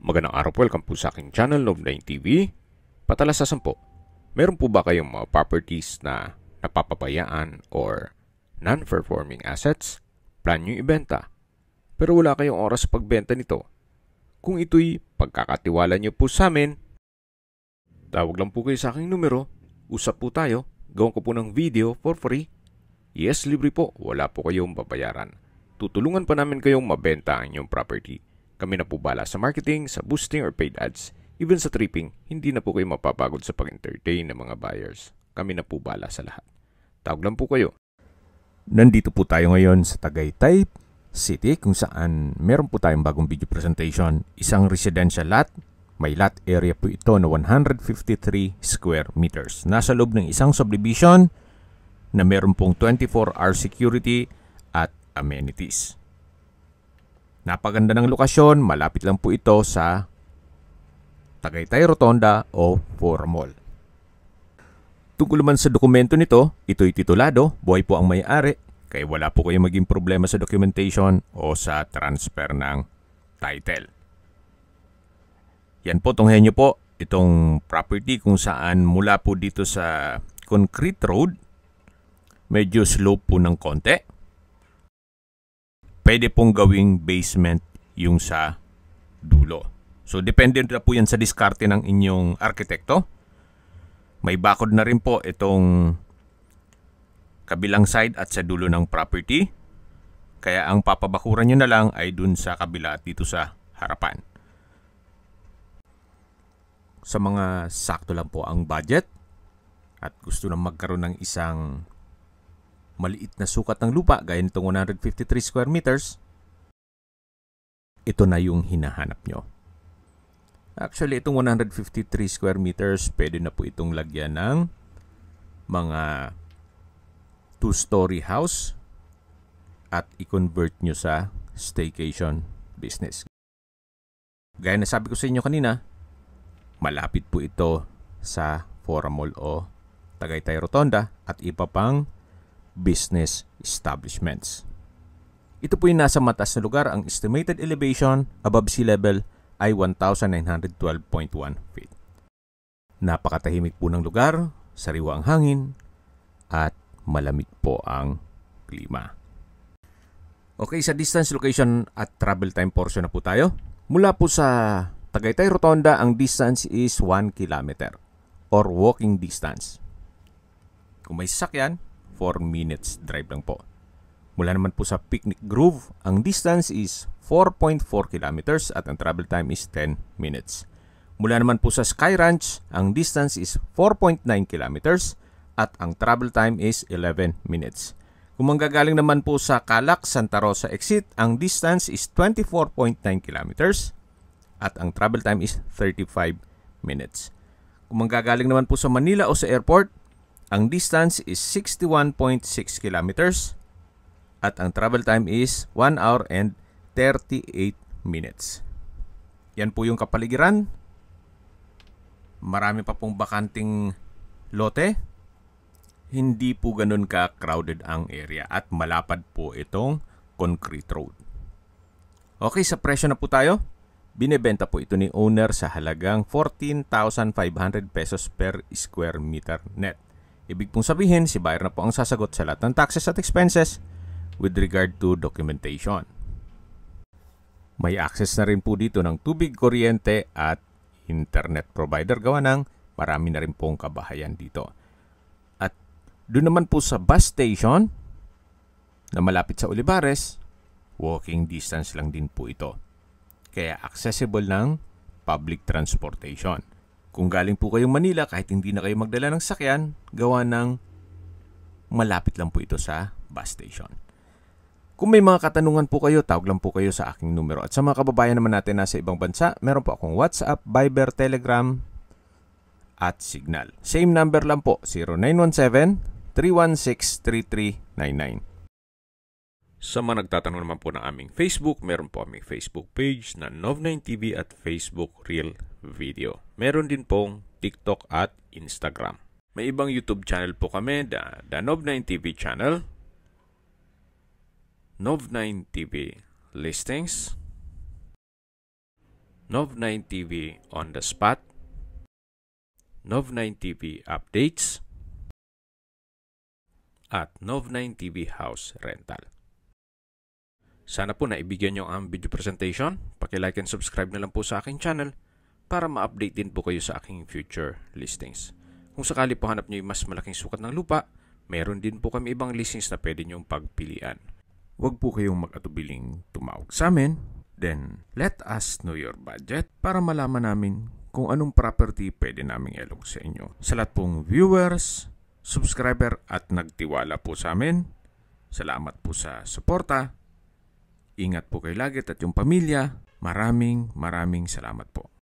Magandang araw po, welcome po sa aking channel, Nov9 TV. Patalasasan po, meron po ba kayong mga properties na napapabayaan or non-performing assets? Plan nyo ibenta, pero wala kayong oras sa pagbenta nito. Kung ito'y pagkakatiwala nyo po sa amin, tawag lang po kayo sa aking numero, usap po tayo, gawin ko po ng video for free. Yes, libre po, wala po kayong babayaran. Tutulungan pa namin kayong mabenta ang inyong property. Kami na po bala sa marketing, sa boosting or paid ads. Even sa tripping, hindi na po kayo mapapagod sa pag-entertain ng mga buyers. Kami na po bala sa lahat. Tawag lang po kayo. Nandito po tayo ngayon sa Tagaytay City kung saan meron po tayong bagong video presentation. Isang residential lot. May lot area po ito na 153 square meters. Nasa loob ng isang subdivision na meron pong 24-hour security at amenities. Napaganda ng lokasyon, malapit lang po ito sa Tagaytay Rotonda o Fora Mall. Tungkol naman sa dokumento nito, ito'y titulado, buhay po ang may-ari, kaya wala po kayong maging problema sa documentation o sa transfer ng title. Yan po, tunghayan nyo po itong property kung saan mula po dito sa concrete road, medyo slope po ng konti. Pwede pong gawing basement yung sa dulo. So, depende na po yan sa diskarte ng inyong arkitekto. May bakod na rin po itong kabilang side at sa dulo ng property. Kaya ang papabakuran nyo na lang ay dun sa kabila at dito sa harapan. Sa mga sakto lang po ang budget at gusto na magkaroon ng isang maliit na sukat ng lupa gaya nitong 153 square meters, ito na yung hinahanap nyo. Actually, itong 153 square meters, pwede na po itong lagyan ng mga 2-story house at i-convert nyo sa staycation business. Gaya na sabi ko sa inyo kanina, malapit po ito sa Fora Mall o Tagaytay Rotonda at iba pang business establishments. Ito po yung nasa mataas na lugar. Ang estimated elevation above sea level ay 1,912.1 feet. Napakatahimik po ng lugar, sariwa ang hangin, at malamig po ang klima. Okay, sa distance, location at travel time portion na po tayo. Mula po sa Tagaytay Rotonda, ang distance is 1 kilometer or walking distance. Kung may sasakyan, 4 minutes drive lang po. Mula naman po sa Picnic Grove, ang distance is 4.4 kilometers at ang travel time is 10 minutes. Mula naman po sa Sky Ranch, ang distance is 4.9 kilometers at ang travel time is 11 minutes. Kung manggagaling naman po sa Calac, Santa Rosa exit, ang distance is 24.9 kilometers at ang travel time is 35 minutes. Kung manggagaling naman po sa Manila o sa airport, ang distance is 61.6 kilometers at ang travel time is 1 hour and 38 minutes. Yan po yung kapaligiran. Marami pa pong bakanting lote. Hindi po ganun ka-crowded ang area at malapad po itong concrete road. Okay, sa presyo na po tayo. Binebenta po ito ni owner sa halagang 14,500 pesos per square meter net. Ibig pong sabihin, si buyer na po ang sasagot sa lahat ng taxes at expenses with regard to documentation. May access na rin po dito ng tubig, kuryente at internet provider gawa ng marami na rin pong kabahayan dito. At doon naman po sa bus station na malapit sa Olivares, walking distance lang din po ito. Kaya accessible ng public transportation. Kung galing po kayong Manila, kahit hindi na kayo magdala ng sakyan, gawa ng malapit lang po ito sa bus station. Kung may mga katanungan po kayo, tawag lang po kayo sa aking numero. At sa mga kababayan naman natin nasa ibang bansa, meron po akong WhatsApp, Viber, Telegram, at Signal. Same number lang po, 0917-316-3399. Sa mga nagtatanong naman po ng aming Facebook, meron po aming Facebook page na Nov9 TV at Facebook Real Video. Meron din pong TikTok at Instagram. May ibang YouTube channel po kami, the Nov9 TV channel, Nov9 TV Listings, Nov9 TV on the spot, Nov9 TV updates, at Nov9 TV house rental. Sana po naibigyan nyo ang video presentation. Paki-like and subscribe na lang po sa aking channel para ma-update din po kayo sa aking future listings. Kung sakali po hanap nyo yung mas malaking sukat ng lupa, meron din po kami ibang listings na pwede nyong pagpilian. Huwag po kayong mag-atubiling tumawag sa amin. Then, let us know your budget para malaman namin kung anong property pwede naming ilog sa inyo. Sa lahat pong viewers, subscriber at nagtiwala po sa amin, salamat po sa suporta. Ingat po kayo lagi at yung pamilya. Maraming salamat po.